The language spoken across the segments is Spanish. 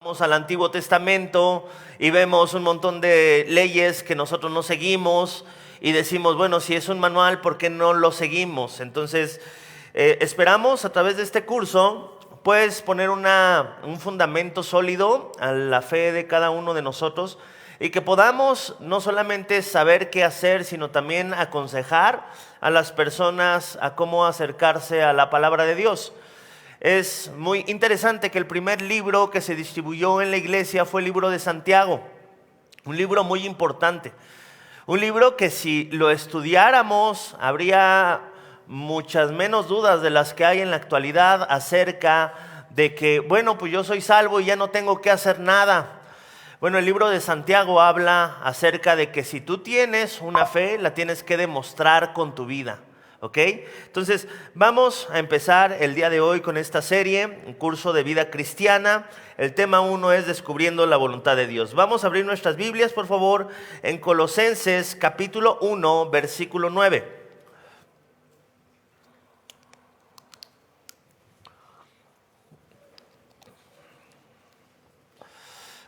Vamos al Antiguo Testamento y vemos un montón de leyes que nosotros no seguimos y decimos, bueno, si es un manual, ¿por qué no lo seguimos? Entonces, esperamos a través de este curso, pues poner un fundamento sólido a la fe de cada uno de nosotros y que podamos no solamente saber qué hacer, sino también aconsejar a las personas a cómo acercarse a la palabra de Dios. Es muy interesante que el primer libro que se distribuyó en la iglesia fue el libro de Santiago, un libro muy importante, un libro que si lo estudiáramos habría muchas menos dudas de las que hay en la actualidad acerca de que, bueno, pues yo soy salvo y ya no tengo que hacer nada. Bueno, el libro de Santiago habla acerca de que si tú tienes una fe, la tienes que demostrar con tu vida. ¿Ok? Entonces vamos a empezar el día de hoy con esta serie, un curso de vida cristiana. El tema 1 es descubriendo la voluntad de Dios. Vamos a abrir nuestras Biblias, por favor, en Colosenses capítulo 1, versículo 9.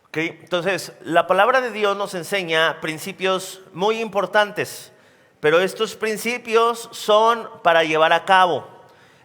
¿Ok? Entonces, la palabra de Dios nos enseña principios muy importantes. Pero estos principios son para llevar a cabo.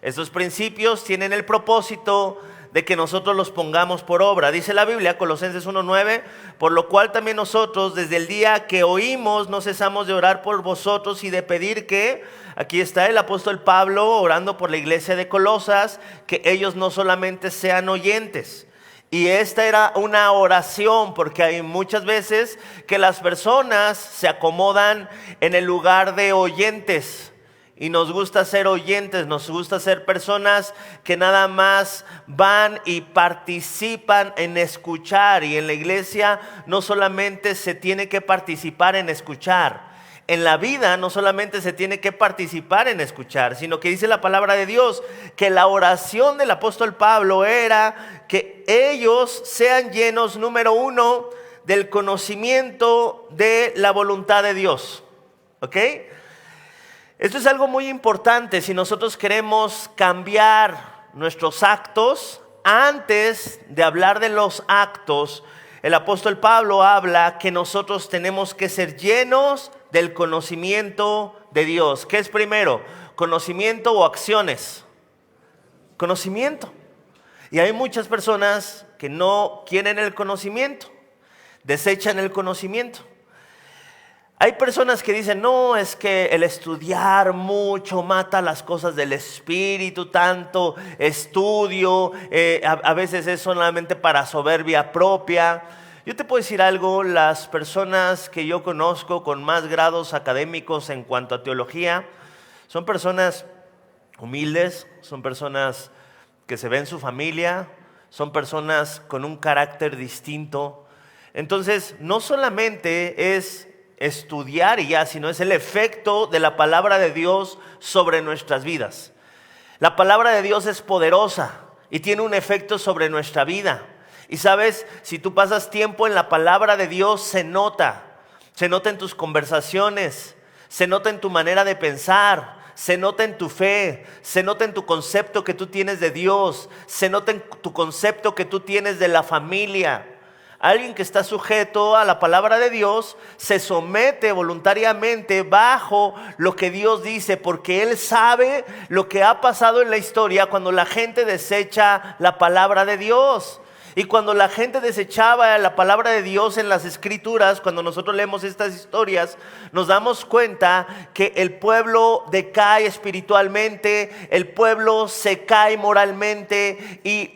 Estos principios tienen el propósito de que nosotros los pongamos por obra. Dice la Biblia, Colosenses 1:9, por lo cual también nosotros desde el día que oímos no cesamos de orar por vosotros y de pedir que, aquí está el apóstol Pablo orando por la iglesia de Colosas, que ellos no solamente sean oyentes. Y esta era una oración porque hay muchas veces que las personas se acomodan en el lugar de oyentes. Y nos gusta ser oyentes, nos gusta ser personas que nada más van y participan en escuchar. Y en la iglesia no solamente se tiene que participar en escuchar. En la vida no solamente se tiene que participar en escuchar, sino que dice la palabra de Dios que la oración del apóstol Pablo era que ellos sean llenos, número 1, del conocimiento de la voluntad de Dios. ¿Ok? Esto es algo muy importante si nosotros queremos cambiar nuestros actos. Antes de hablar de los actos, el apóstol Pablo habla que nosotros tenemos que ser llenos del conocimiento de Dios. ¿Qué es primero? ¿Conocimiento o acciones? Conocimiento. Y hay muchas personas que no quieren el conocimiento, desechan el conocimiento. Hay personas que dicen, no, es que el estudiar mucho mata las cosas del espíritu, tanto estudio, a veces es solamente para soberbia propia. Yo te puedo decir algo, las personas que yo conozco con más grados académicos en cuanto a teología, son personas humildes, son personas que se ven su familia, son personas con un carácter distinto. Entonces, no solamente es estudiar y ya, sino es el efecto de la palabra de Dios sobre nuestras vidas. La palabra de Dios es poderosa y tiene un efecto sobre nuestra vida. Y sabes, si tú pasas tiempo en la palabra de Dios, se nota en tus conversaciones, se nota en tu manera de pensar, se nota en tu fe, se nota en tu concepto que tú tienes de Dios, se nota en tu concepto que tú tienes de la familia. Alguien que está sujeto a la palabra de Dios se somete voluntariamente bajo lo que Dios dice, porque Él sabe lo que ha pasado en la historia cuando la gente desecha la palabra de Dios. Y cuando la gente desechaba la palabra de Dios en las escrituras, cuando nosotros leemos estas historias, nos damos cuenta que el pueblo decae espiritualmente, el pueblo se cae moralmente y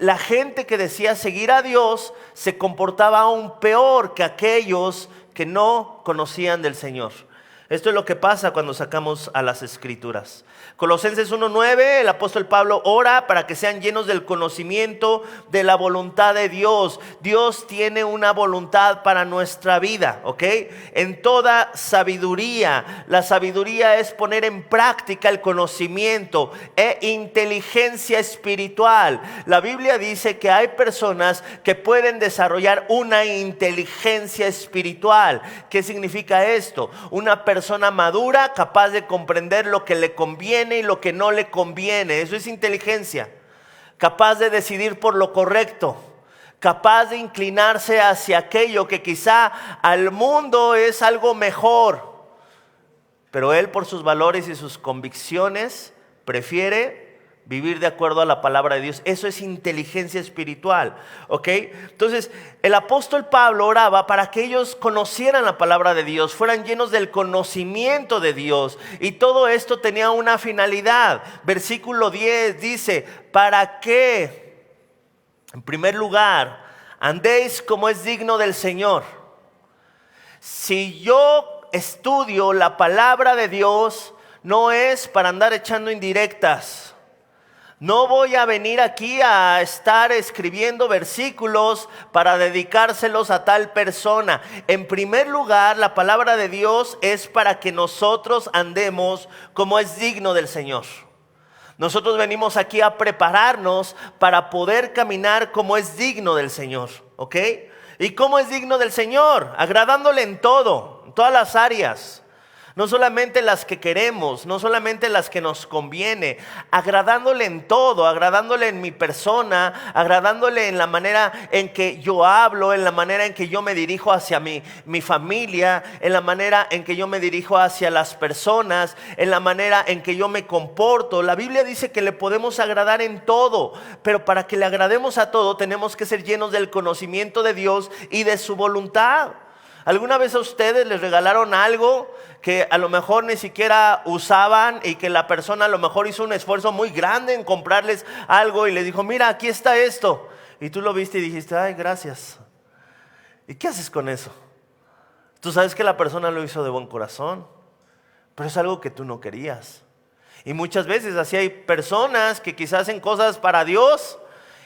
la gente que decía seguir a Dios se comportaba aún peor que aquellos que no conocían del Señor. Esto es lo que pasa cuando sacamos a las escrituras. Colosenses 1:9, el apóstol Pablo ora para que sean llenos del conocimiento de la voluntad de Dios. Dios tiene una voluntad para nuestra vida, ¿ok? En toda sabiduría. La sabiduría es poner en práctica el conocimiento e inteligencia espiritual. La Biblia dice que hay personas que pueden desarrollar una inteligencia espiritual. ¿Qué significa esto? Una persona madura capaz de comprender lo que le conviene y lo que no le conviene. Eso es inteligencia. Capaz de decidir por lo correcto, capaz de inclinarse hacia aquello que quizá al mundo es algo mejor, pero él por sus valores y sus convicciones prefiere vivir de acuerdo a la palabra de Dios. Eso es inteligencia espiritual, ¿ok? Entonces, el apóstol Pablo oraba para que ellos conocieran la palabra de Dios, fueran llenos del conocimiento de Dios. Y todo esto tenía una finalidad. Versículo 10 dice, ¿para qué? En primer lugar, andéis como es digno del Señor. Si yo estudio la palabra de Dios, no es para andar echando indirectas. No voy a venir aquí a estar escribiendo versículos para dedicárselos a tal persona. En primer lugar, la palabra de Dios es para que nosotros andemos como es digno del Señor. Nosotros venimos aquí a prepararnos para poder caminar como es digno del Señor, ¿ok? ¿Y cómo es digno del Señor? Agradándole en todo, en todas las áreas. No solamente las que queremos, no solamente las que nos conviene, agradándole en todo, agradándole en mi persona, agradándole en la manera en que yo hablo, en la manera en que yo me dirijo hacia mi familia, en la manera en que yo me dirijo hacia las personas, en la manera en que yo me comporto. La Biblia dice que le podemos agradar en todo, pero para que le agrademos a todo tenemos que ser llenos del conocimiento de Dios y de su voluntad. ¿Alguna vez a ustedes les regalaron algo que a lo mejor ni siquiera usaban y que la persona a lo mejor hizo un esfuerzo muy grande en comprarles algo y les dijo, mira, aquí está esto? Y tú lo viste y dijiste, ay, gracias. ¿Y qué haces con eso? Tú sabes que la persona lo hizo de buen corazón, pero es algo que tú no querías. Y muchas veces así hay personas que quizás hacen cosas para Dios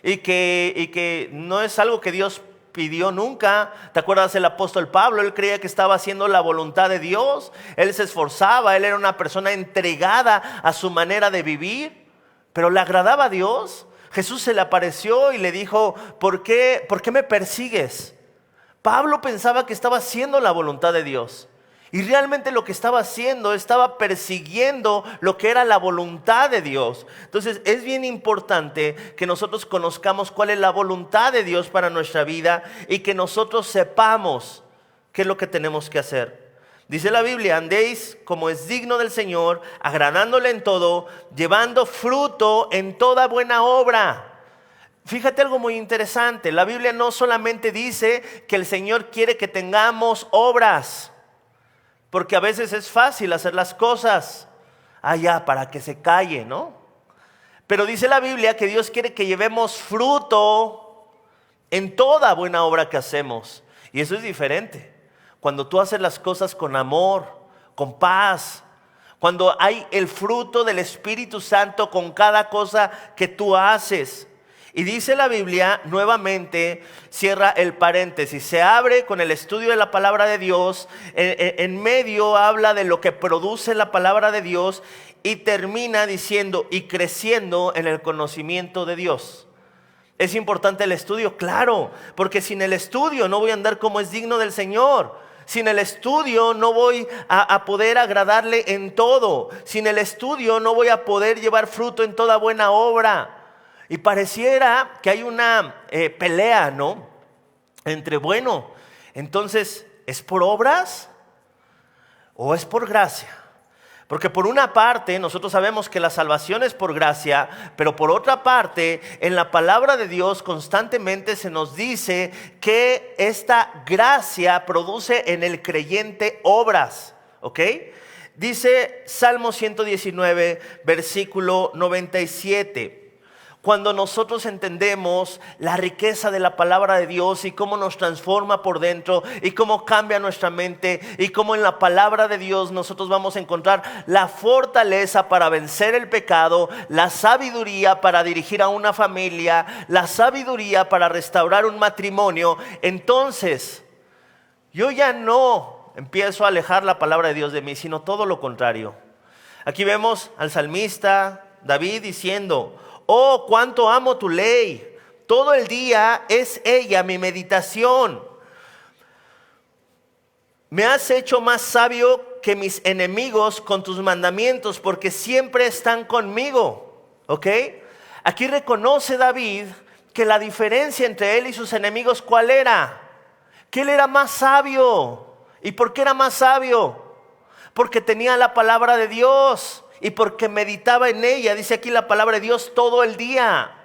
y que no es algo que Dios pidió nunca. ¿Te acuerdas del apóstol Pablo? Él creía que estaba haciendo la voluntad de Dios. Él se esforzaba, él era una persona entregada a su manera de vivir, pero le agradaba a Dios. Jesús se le apareció y le dijo, ¿por qué me persigues? Pablo pensaba que estaba haciendo la voluntad de Dios. Y realmente lo que estaba haciendo, estaba persiguiendo lo que era la voluntad de Dios. Entonces es bien importante que nosotros conozcamos cuál es la voluntad de Dios para nuestra vida y que nosotros sepamos qué es lo que tenemos que hacer. Dice la Biblia, andéis como es digno del Señor, agradándole en todo, llevando fruto en toda buena obra. Fíjate algo muy interesante, la Biblia no solamente dice que el Señor quiere que tengamos obras, porque a veces es fácil hacer las cosas allá para que se calle, ¿no? Pero dice la Biblia que Dios quiere que llevemos fruto en toda buena obra que hacemos. Y eso es diferente. Cuando tú haces las cosas con amor, con paz, cuando hay el fruto del Espíritu Santo con cada cosa que tú haces. Y dice la Biblia, nuevamente, cierra el paréntesis, se abre con el estudio de la palabra de Dios, en medio habla de lo que produce la palabra de Dios y termina diciendo, y creciendo en el conocimiento de Dios. ¿Es importante el estudio? Claro, porque sin el estudio no voy a andar como es digno del Señor. Sin el estudio no voy a poder agradarle en todo. Sin el estudio no voy a poder llevar fruto en toda buena obra. Y pareciera que hay una pelea, ¿no? Entre, bueno, entonces, ¿es por obras o es por gracia? Porque por una parte nosotros sabemos que la salvación es por gracia, pero por otra parte en la palabra de Dios constantemente se nos dice que esta gracia produce en el creyente obras, ¿ok? Dice Salmo 119, versículo 97. Cuando nosotros entendemos la riqueza de la palabra de Dios y cómo nos transforma por dentro y cómo cambia nuestra mente y cómo en la palabra de Dios nosotros vamos a encontrar la fortaleza para vencer el pecado, la sabiduría para dirigir a una familia, la sabiduría para restaurar un matrimonio, entonces yo ya no empiezo a alejar la palabra de Dios de mí, sino todo lo contrario. Aquí vemos al salmista David diciendo, oh, cuánto amo tu ley. Todo el día es ella mi meditación. Me has hecho más sabio que mis enemigos con tus mandamientos, porque siempre están conmigo. ¿Ok? Aquí reconoce David que la diferencia entre él y sus enemigos, ¿cuál era? Que él era más sabio. ¿Y por qué era más sabio? Porque tenía la palabra de Dios y porque meditaba en ella. Dice aquí la palabra de Dios todo el día.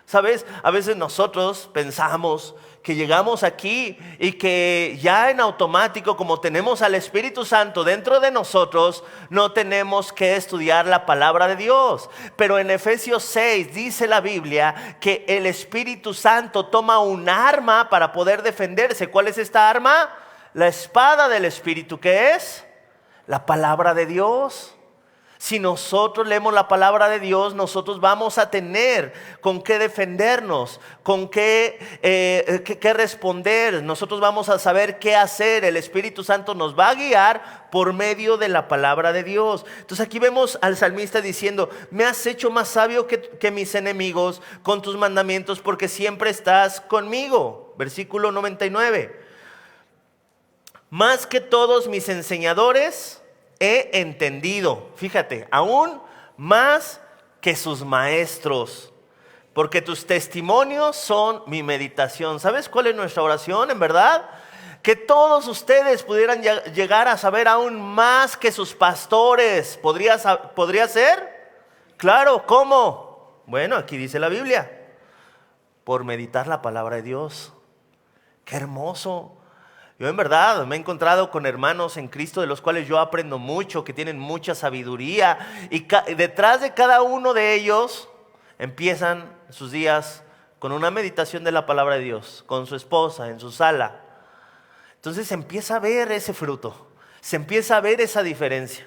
¿Sabes? A veces nosotros pensamos que llegamos aquí y que ya en automático, como tenemos al Espíritu Santo dentro de nosotros, no tenemos que estudiar la palabra de Dios. Pero en Efesios 6 dice la Biblia que el Espíritu Santo toma un arma para poder defenderse. ¿Cuál es esta arma? La espada del Espíritu, ¿qué es? La palabra de Dios. Si nosotros leemos la palabra de Dios, nosotros vamos a tener con qué defendernos, con qué responder. Nosotros vamos a saber qué hacer. El Espíritu Santo nos va a guiar por medio de la palabra de Dios. Entonces aquí vemos al salmista diciendo: me has hecho más sabio que mis enemigos con tus mandamientos, porque siempre estás conmigo. Versículo 99. Más que todos mis enseñadores he entendido, fíjate, aún más que sus maestros, porque tus testimonios son mi meditación. ¿Sabes cuál es nuestra oración, en verdad? Que todos ustedes pudieran llegar a saber aún más que sus pastores. ¿Podría ser? Claro, ¿cómo? Bueno, aquí dice la Biblia: por meditar la palabra de Dios. ¡Qué hermoso! Yo en verdad me he encontrado con hermanos en Cristo de los cuales yo aprendo mucho, que tienen mucha sabiduría, y detrás de cada uno de ellos empiezan sus días con una meditación de la palabra de Dios, con su esposa en su sala. Entonces se empieza a ver ese fruto, se empieza a ver esa diferencia.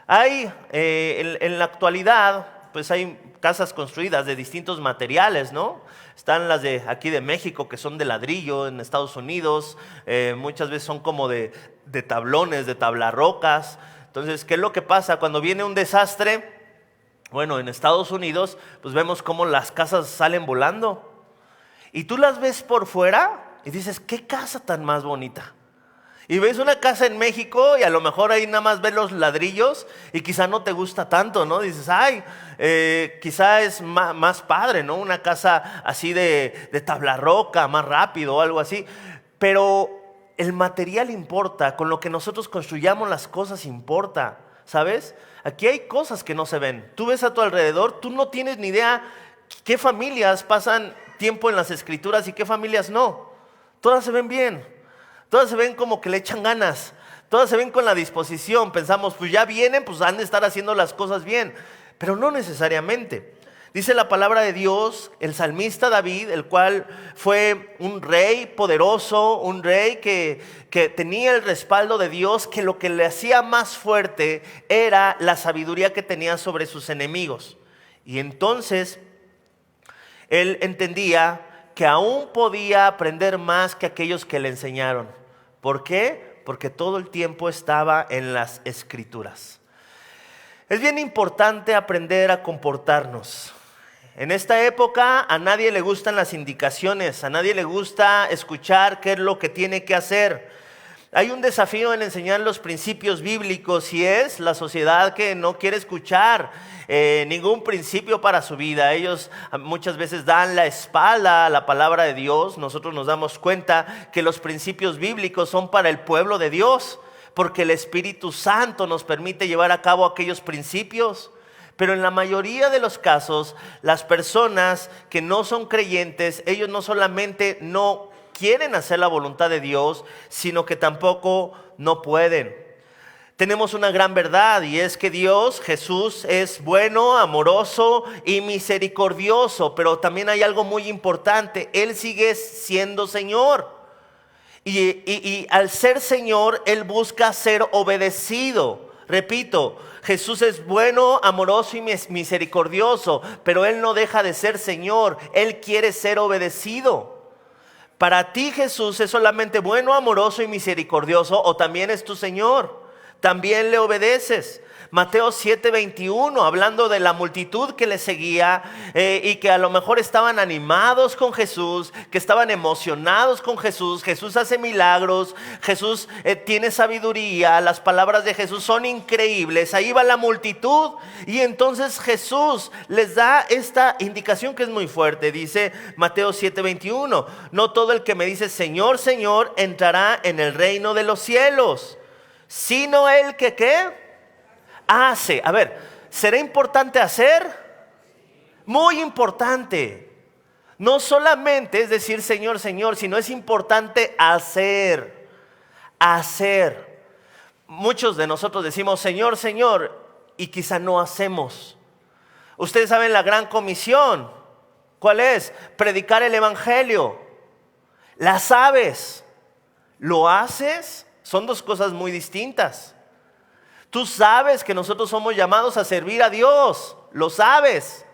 Hay en la actualidad, pues hay casas construidas de distintos materiales, ¿no? Están las de aquí de México, que son de ladrillo. En Estados Unidos muchas veces son como de tablones, de tablarrocas. Entonces, ¿qué es lo que pasa? Cuando viene un desastre, bueno, en Estados Unidos, pues vemos cómo las casas salen volando. Y tú las ves por fuera y dices: ¿qué casa tan más bonita? Y ves una casa en México y a lo mejor ahí nada más ves los ladrillos y quizá no te gusta tanto, ¿no? Dices: ay, quizá es más padre, ¿no? Una casa así de tablarroca, más rápido o algo así. Pero el material importa, con lo que nosotros construyamos las cosas importa, ¿sabes? Aquí hay cosas que no se ven. Tú ves a tu alrededor, tú no tienes ni idea qué familias pasan tiempo en las Escrituras y qué familias no. Todas se ven bien. Todas se ven como que le echan ganas. Todas se ven con la disposición. Pensamos, pues ya vienen, pues han de estar haciendo las cosas bien. Pero no necesariamente. Dice la palabra de Dios, el salmista David, el cual fue un rey poderoso, un rey que tenía el respaldo de Dios, que lo que le hacía más fuerte era la sabiduría que tenía sobre sus enemigos. Y entonces él entendía que aún podía aprender más que aquellos que le enseñaron. ¿Por qué? Porque todo el tiempo estaba en las Escrituras. Es bien importante aprender a comportarnos. En esta época a nadie le gustan las indicaciones, a nadie le gusta escuchar qué es lo que tiene que hacer. Hay un desafío en enseñar los principios bíblicos y es la sociedad que no quiere escuchar ningún principio para su vida. Ellos muchas veces dan la espalda a la palabra de Dios. Nosotros nos damos cuenta que los principios bíblicos son para el pueblo de Dios, porque el Espíritu Santo nos permite llevar a cabo aquellos principios. Pero en la mayoría de los casos, las personas que no son creyentes, ellos no solamente no quieren hacer la voluntad de Dios, sino que tampoco no pueden. Tenemos una gran verdad, y es que Dios, Jesús, es bueno, amoroso y misericordioso. Pero también hay algo muy importante: Él sigue siendo Señor. Y al ser Señor, Él busca ser obedecido. Repito, Jesús es bueno, amoroso y misericordioso, pero Él no deja de ser Señor. Él quiere ser obedecido. Para ti, Jesús es solamente bueno, amoroso y misericordioso, o también es tu Señor. También le obedeces. Mateo 7:21, hablando de la multitud que le seguía y que a lo mejor estaban animados con Jesús, que estaban emocionados con Jesús. Jesús hace milagros, Jesús tiene sabiduría, las palabras de Jesús son increíbles. Ahí va la multitud y entonces Jesús les da esta indicación que es muy fuerte. Dice Mateo 7:21, no todo el que me dice Señor, Señor entrará en el reino de los cielos, sino el que ¿qué? Hace. A ver, ¿será importante hacer? Muy importante. No solamente es decir Señor, Señor, sino es importante hacer. Hacer. Muchos de nosotros decimos Señor, Señor, y quizá no hacemos. Ustedes saben la gran comisión. ¿Cuál es? Predicar el evangelio. ¿La sabes? ¿Lo haces? Son dos cosas muy distintas. Tú sabes que nosotros somos llamados a servir a Dios. ¿Lo sabes?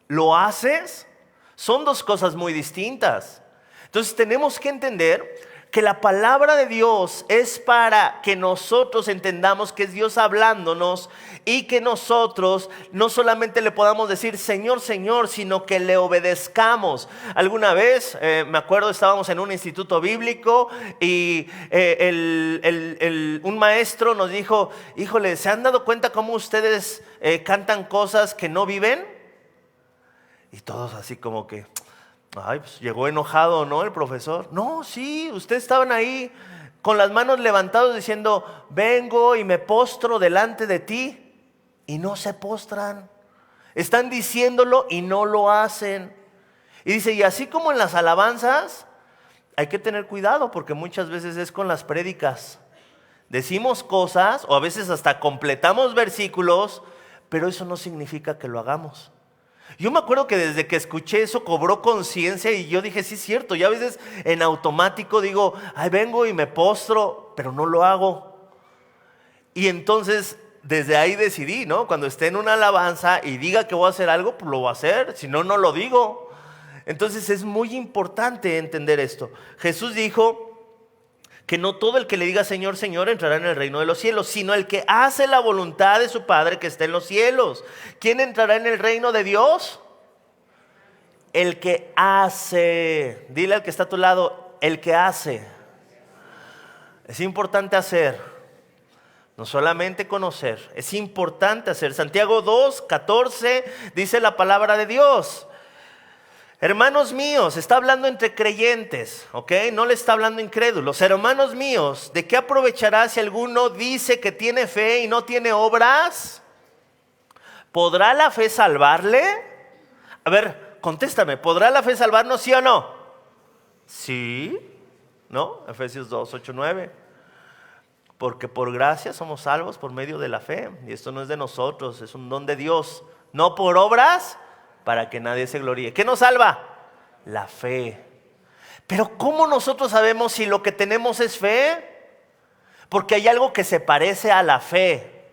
¿Lo haces? Son dos cosas muy distintas. Entonces tenemos que entender que la palabra de Dios es para que nosotros entendamos que es Dios hablándonos y que nosotros no solamente le podamos decir Señor, Señor, sino que le obedezcamos. Alguna vez, me acuerdo, estábamos en un instituto bíblico y un maestro nos dijo, híjole, ¿se han dado cuenta cómo ustedes cantan cosas que no viven? Y todos así como que... Ay, pues llegó enojado, ¿no? El profesor. No, sí, ustedes estaban ahí con las manos levantadas diciendo, vengo y me postro delante de ti. Y no se postran. Están diciéndolo y no lo hacen. Y dice, y así como en las alabanzas, hay que tener cuidado porque muchas veces es con las prédicas. Decimos cosas o a veces hasta completamos versículos, pero eso no significa que lo hagamos. Yo me acuerdo que desde que escuché eso cobró conciencia y yo dije, sí es cierto, ya a veces en automático digo, ay, vengo y me postro, pero no lo hago. Y entonces desde ahí decidí, ¿no? Cuando esté en una alabanza y diga que voy a hacer algo, pues lo voy a hacer, si no, no lo digo. Entonces es muy importante entender esto. Jesús dijo que no todo el que le diga Señor, Señor entrará en el reino de los cielos, sino el que hace la voluntad de su Padre que está en los cielos. ¿Quién entrará en el reino de Dios? El que hace. Dile al que está a tu lado, el que hace. Es importante hacer, no solamente conocer, es importante hacer. Santiago 2:14 dice la palabra de Dios. Hermanos míos, está hablando entre creyentes, ¿ok? No le está hablando incrédulos. Hermanos míos, ¿de qué aprovechará si alguno dice que tiene fe y no tiene obras? ¿Podrá la fe salvarle? A ver, contéstame, ¿podrá la fe salvarnos, sí o no? Sí, ¿no? Efesios 2:8-9. Porque por gracia somos salvos por medio de la fe. Y esto no es de nosotros, es un don de Dios. No por obras, para que nadie se gloríe. ¿Qué nos salva? La fe. Pero ¿cómo nosotros sabemos si lo que tenemos es fe? Porque hay algo que se parece a la fe,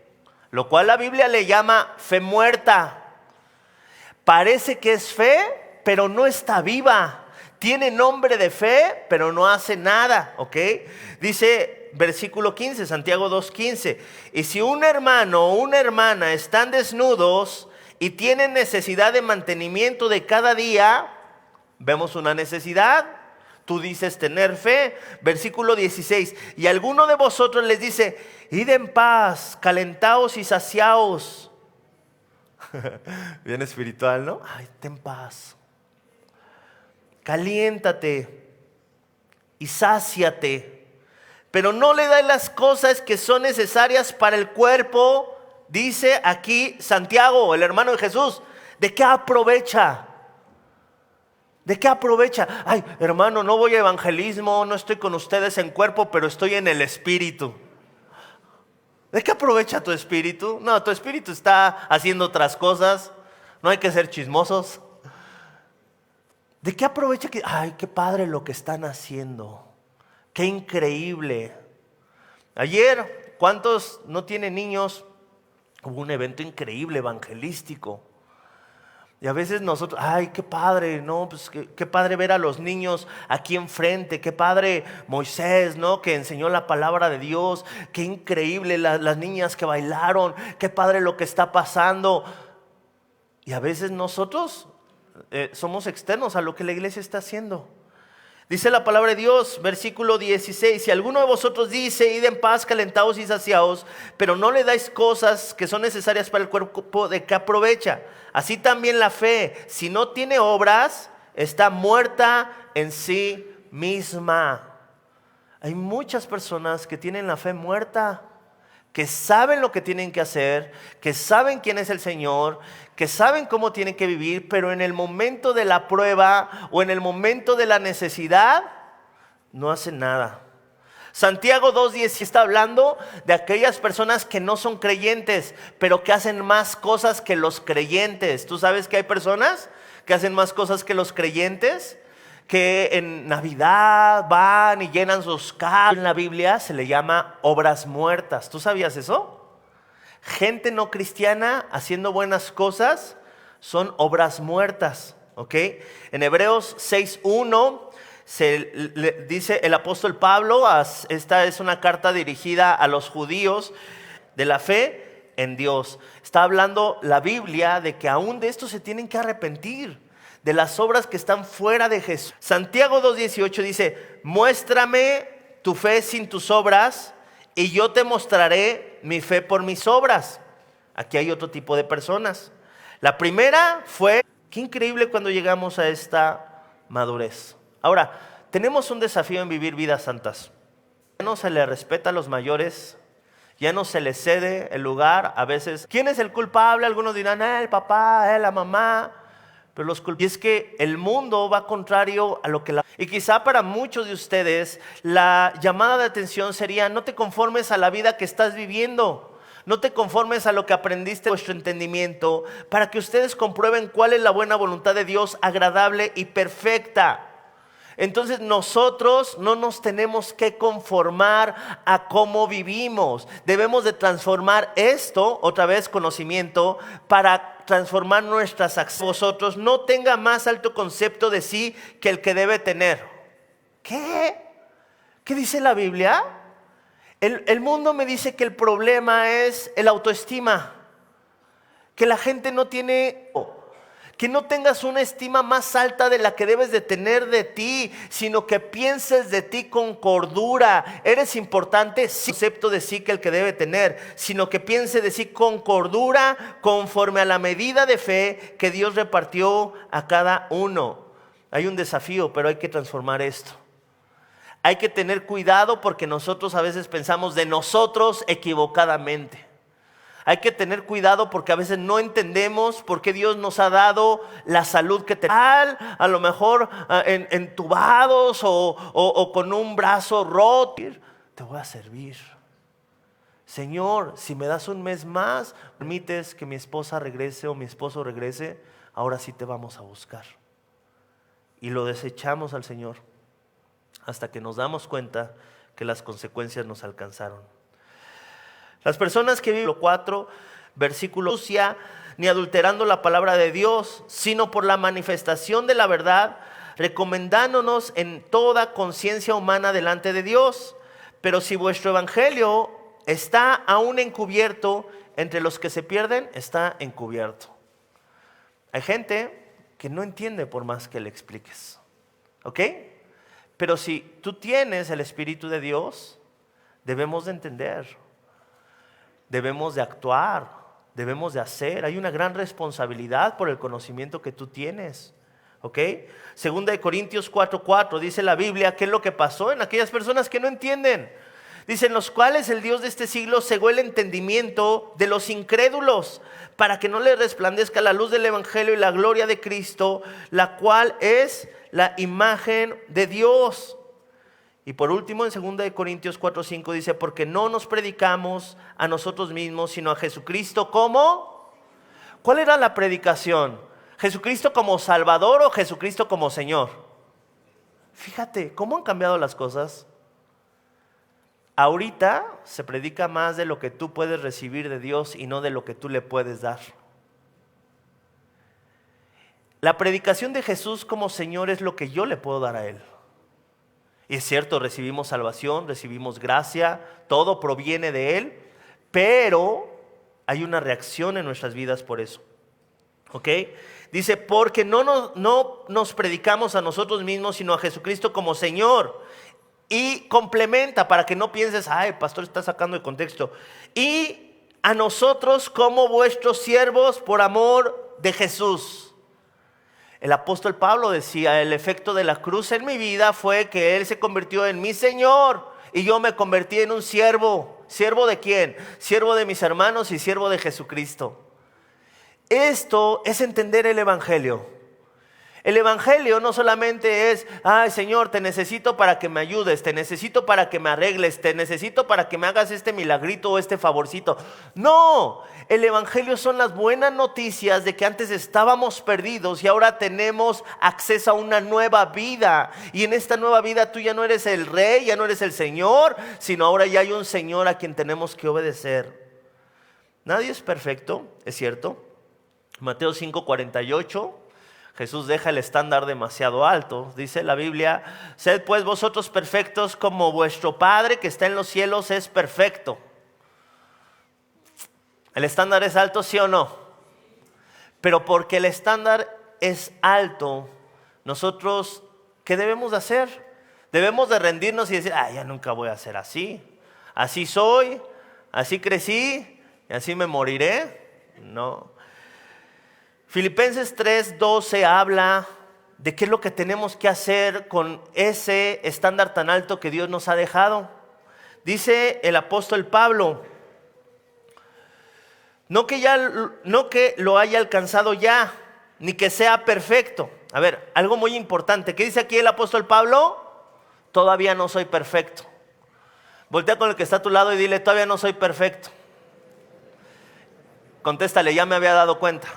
lo cual la Biblia le llama fe muerta. Parece que es fe, pero no está viva. Tiene nombre de fe, pero no hace nada, ¿ok? Dice versículo 15, Santiago 2:15. Y si un hermano o una hermana están desnudos y tienen necesidad de mantenimiento de cada día, vemos una necesidad. Tú dices tener fe. Versículo 16. Y alguno de vosotros les dice, id en paz, calentaos y saciaos. Bien espiritual, ¿no? Ay, ten paz. Caliéntate y sáciate. Pero no le das las cosas que son necesarias para el cuerpo. Dice aquí Santiago, el hermano de Jesús, ¿de qué aprovecha? ¿De qué aprovecha? Ay, hermano, no voy a evangelismo, no estoy con ustedes en cuerpo, pero estoy en el espíritu. ¿De qué aprovecha tu espíritu? No, tu espíritu está haciendo otras cosas, no hay que ser chismosos. ¿De qué aprovecha? Ay, qué padre lo que están haciendo, qué increíble. Ayer, ¿cuántos no tienen niños? Hubo un evento increíble evangelístico. Y a veces nosotros, ay, qué padre, ¿no? Pues qué padre ver a los niños aquí enfrente, qué padre Moisés, ¿no? Que enseñó la palabra de Dios, qué increíble las niñas que bailaron, qué padre lo que está pasando. Y a veces nosotros somos externos a lo que la iglesia está haciendo. Dice la palabra de Dios, versículo 16, si alguno de vosotros dice, id en paz, calentados y saciados, pero no le dais cosas que son necesarias para el cuerpo, ¿de qué aprovecha? Así también la fe, si no tiene obras, está muerta en sí misma. Hay muchas personas que tienen la fe muerta, que saben lo que tienen que hacer, que saben quién es el Señor, que saben cómo tienen que vivir, pero en el momento de la prueba o en el momento de la necesidad, no hacen nada. Santiago 2:10 está hablando de aquellas personas que no son creyentes, pero que hacen más cosas que los creyentes. ¿Tú sabes que hay personas que hacen más cosas que los creyentes? Que en Navidad van y llenan sus casas. En la Biblia se le llama obras muertas. ¿Tú sabías eso? Gente no cristiana haciendo buenas cosas son obras muertas, ¿ok? En Hebreos 6:1 dice el apóstol Pablo, esta es una carta dirigida a los judíos de la fe en Dios. Está hablando la Biblia de que aún de esto se tienen que arrepentir, de las obras que están fuera de Jesús. Santiago 2:18 dice, muéstrame tu fe sin tus obras y yo te mostraré mi fe por mis obras. Aquí hay otro tipo de personas. La primera fue, qué increíble cuando llegamos a esta madurez. Ahora, tenemos un desafío en vivir vidas santas. Ya no se le respeta a los mayores, ya no se les cede el lugar. A veces, ¿quién es el culpable? Algunos dirán, el papá, la mamá. Pero y es que el mundo va contrario a lo que Y quizá para muchos de ustedes la llamada de atención sería, no te conformes a la vida que estás viviendo, no te conformes a lo que aprendiste en vuestro entendimiento, para que ustedes comprueben cuál es la buena voluntad de Dios, agradable y perfecta. Entonces nosotros no nos tenemos que conformar a cómo vivimos. Debemos de transformar esto, otra vez conocimiento, para transformar nuestras acciones. Vosotros no tenga más alto concepto de sí que el que debe tener. ¿Qué? ¿Qué dice la Biblia? El mundo me dice que el problema es el autoestima. Que la gente no tiene... Que no tengas una estima más alta de la que debes de tener de ti, sino que pienses de ti con cordura. Eres importante, sí, concepto de sí que el que debe tener, sino que piense de sí con cordura, conforme a la medida de fe que Dios repartió a cada uno. Hay un desafío, pero hay que transformar esto. Hay que tener cuidado porque nosotros a veces pensamos de nosotros equivocadamente. Hay que tener cuidado porque a veces no entendemos por qué Dios nos ha dado la salud que tenemos. A lo mejor entubados o con un brazo roto. Te voy a servir. Señor, si me das un mes más, permites que mi esposa regrese o mi esposo regrese, ahora sí te vamos a buscar. Y lo desechamos al Señor hasta que nos damos cuenta que las consecuencias nos alcanzaron. Las personas que viven, 4, versículo, ni adulterando la palabra de Dios, sino por la manifestación de la verdad, recomendándonos en toda conciencia humana delante de Dios. Pero si vuestro evangelio está aún encubierto, entre los que se pierden, está encubierto. Hay gente que no entiende por más que le expliques. ¿Ok? Pero si tú tienes el Espíritu de Dios, debemos de entender. Debemos de actuar, debemos de hacer. Hay una gran responsabilidad por el conocimiento que tú tienes. ¿Ok? Segunda de Corintios 4:4 dice la Biblia, ¿qué es lo que pasó en aquellas personas que no entienden? Dice, en los cuales el Dios de este siglo cegó el entendimiento de los incrédulos, para que no les resplandezca la luz del Evangelio y la gloria de Cristo, la cual es la imagen de Dios. Y por último, en 2 de Corintios 4:5 dice, porque no nos predicamos a nosotros mismos, sino a Jesucristo como... ¿Cuál era la predicación? ¿Jesucristo como Salvador o Jesucristo como Señor? Fíjate, ¿cómo han cambiado las cosas? Ahorita se predica más de lo que tú puedes recibir de Dios y no de lo que tú le puedes dar. la predicación de Jesús como Señor es lo que yo le puedo dar a Él. Y es cierto, recibimos salvación, recibimos gracia, todo proviene de Él, pero hay una reacción en nuestras vidas por eso. ¿Ok? Dice, porque no nos predicamos a nosotros mismos, sino a Jesucristo como Señor. Y complementa para que no pienses, ay, el pastor está sacando de contexto. Y a nosotros como vuestros siervos por amor de Jesús. El apóstol Pablo decía, el efecto de la cruz en mi vida fue que Él se convirtió en mi Señor y yo me convertí en un siervo. ¿Siervo de quién? Siervo de mis hermanos y siervo de Jesucristo. Esto es entender el Evangelio. El Evangelio no solamente es, ay Señor, te necesito para que me ayudes, te necesito para que me arregles, te necesito para que me hagas este milagrito o este favorcito. No, el Evangelio son las buenas noticias de que antes estábamos perdidos y ahora tenemos acceso a una nueva vida. Y en esta nueva vida tú ya no eres el rey, ya no eres el Señor, sino ahora ya hay un Señor a quien tenemos que obedecer. Nadie es perfecto, es cierto. Mateo 5:48. Jesús deja el estándar demasiado alto. Dice la Biblia, sed pues vosotros perfectos como vuestro Padre que está en los cielos es perfecto. ¿El estándar es alto, sí o no? Pero porque el estándar es alto, nosotros, ¿qué debemos de hacer? Debemos de rendirnos y decir, ya nunca voy a ser así. Así soy, así crecí y así me moriré. No. Filipenses 3:12 habla de qué es lo que tenemos que hacer con ese estándar tan alto que Dios nos ha dejado. Dice el apóstol Pablo, no que lo haya alcanzado ya, ni que sea perfecto. A ver, algo muy importante. ¿Qué dice aquí el apóstol Pablo? Todavía no soy perfecto. Voltea con el que está a tu lado y dile, todavía no soy perfecto. Contéstale, ya me había dado cuenta.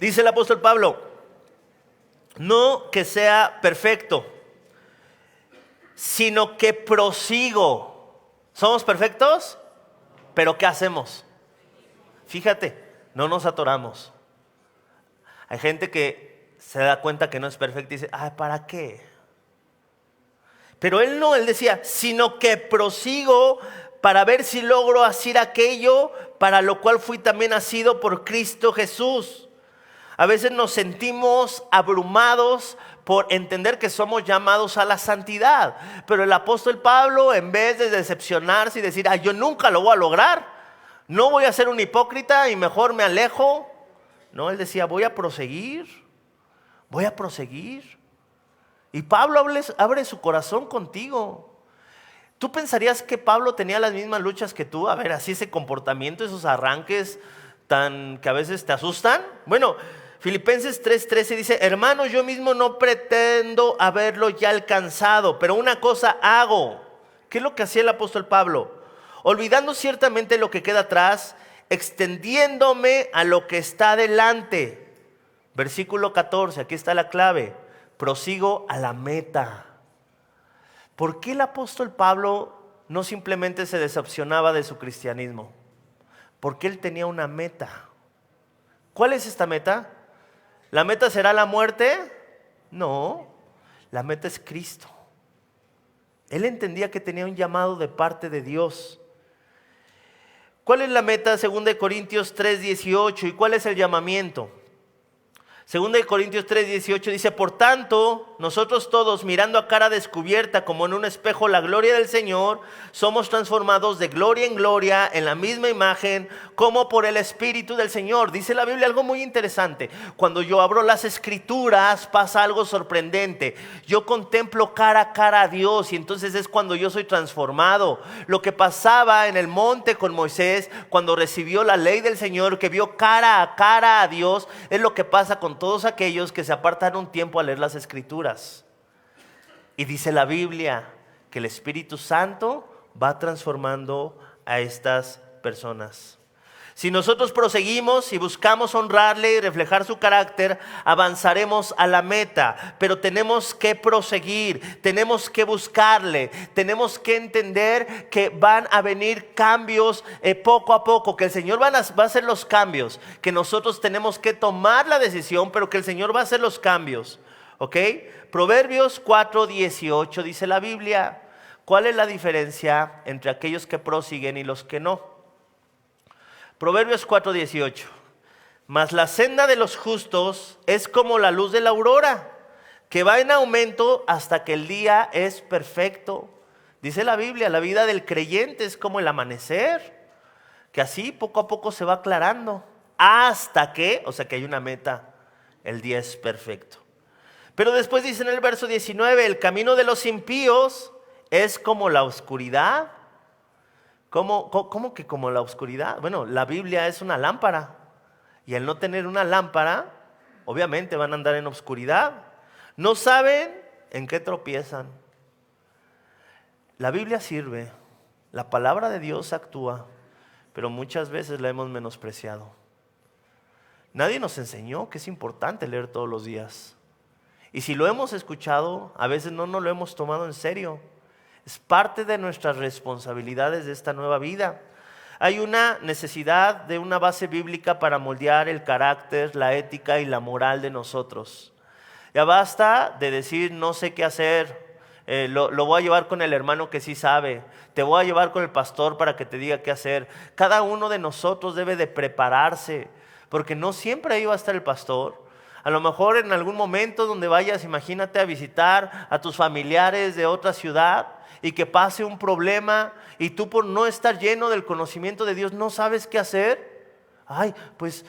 Dice el apóstol Pablo, no que sea perfecto, sino que prosigo. ¿Somos perfectos? ¿Pero qué hacemos? Fíjate, no nos atoramos. Hay gente que se da cuenta que no es perfecta y dice, ¿para qué? Pero él no, él decía, sino que prosigo para ver si logro hacer aquello para lo cual fui también nacido por Cristo Jesús. A veces nos sentimos abrumados por entender que somos llamados a la santidad. Pero el apóstol Pablo, en vez de decepcionarse y decir, yo nunca lo voy a lograr, no voy a ser un hipócrita y mejor me alejo. No, él decía, voy a proseguir. Y Pablo abre su corazón contigo. ¿Tú pensarías que Pablo tenía las mismas luchas que tú? A ver, así ese comportamiento, esos arranques tan que a veces te asustan. Bueno, Filipenses 3:13 dice, hermanos, yo mismo no pretendo haberlo ya alcanzado, pero una cosa hago. ¿Qué es lo que hacía el apóstol Pablo? Olvidando ciertamente lo que queda atrás, extendiéndome a lo que está delante. Versículo 14, aquí está la clave. Prosigo a la meta. ¿Por qué el apóstol Pablo no simplemente se decepcionaba de su cristianismo? Porque él tenía una meta. ¿Cuál es esta meta? ¿La meta será la muerte? No, la meta es Cristo. Él entendía que tenía un llamado de parte de Dios. ¿Cuál es la meta? 2 Corintios 3:18. ¿Y cuál es el llamamiento? 2 Corintios 3:18 dice, por tanto, nosotros todos mirando a cara descubierta como en un espejo la gloria del Señor, somos transformados de gloria en gloria en la misma imagen como por el Espíritu del Señor. Dice la Biblia algo muy interesante. Cuando yo abro las Escrituras pasa algo sorprendente. Yo contemplo cara a cara a Dios y entonces es cuando yo soy transformado. Lo que pasaba en el monte con Moisés cuando recibió la ley del Señor, que vio cara a cara a Dios, es lo que pasa con todos aquellos que se apartan un tiempo a leer las Escrituras. Y dice la Biblia que el Espíritu Santo va transformando a estas personas. Si nosotros proseguimos y buscamos honrarle y reflejar su carácter, avanzaremos a la meta. Pero tenemos que proseguir, tenemos que buscarle, tenemos que entender que van a venir cambios poco a poco, que el Señor va a hacer los cambios, que nosotros tenemos que tomar la decisión, pero que el Señor va a hacer los cambios. ¿Ok? Proverbios 4:18 dice la Biblia. ¿Cuál es la diferencia entre aquellos que prosiguen y los que no? Proverbios 4:18. Mas la senda de los justos es como la luz de la aurora, que va en aumento hasta que el día es perfecto. Dice la Biblia, la vida del creyente es como el amanecer, que así poco a poco se va aclarando, hasta que, o sea que hay una meta, el día es perfecto. Pero después dice en el verso 19, el camino de los impíos es como la oscuridad. ¿Cómo que como la oscuridad? Bueno, la Biblia es una lámpara. Y al no tener una lámpara, obviamente van a andar en oscuridad. No saben en qué tropiezan. La Biblia sirve, la palabra de Dios actúa, pero muchas veces la hemos menospreciado. Nadie nos enseñó que es importante leer todos los días. Y si lo hemos escuchado, a veces no nos lo hemos tomado en serio. Es parte de nuestras responsabilidades de esta nueva vida. Hay una necesidad de una base bíblica para moldear el carácter, la ética y la moral de nosotros. Ya basta de decir no sé qué hacer, lo voy a llevar con el hermano que sí sabe, te voy a llevar con el pastor para que te diga qué hacer. Cada uno de nosotros debe de prepararse, porque no siempre ahí va a estar el pastor. A lo mejor en algún momento donde vayas, imagínate a visitar a tus familiares de otra ciudad y que pase un problema y tú por no estar lleno del conocimiento de Dios no sabes qué hacer. Ay, pues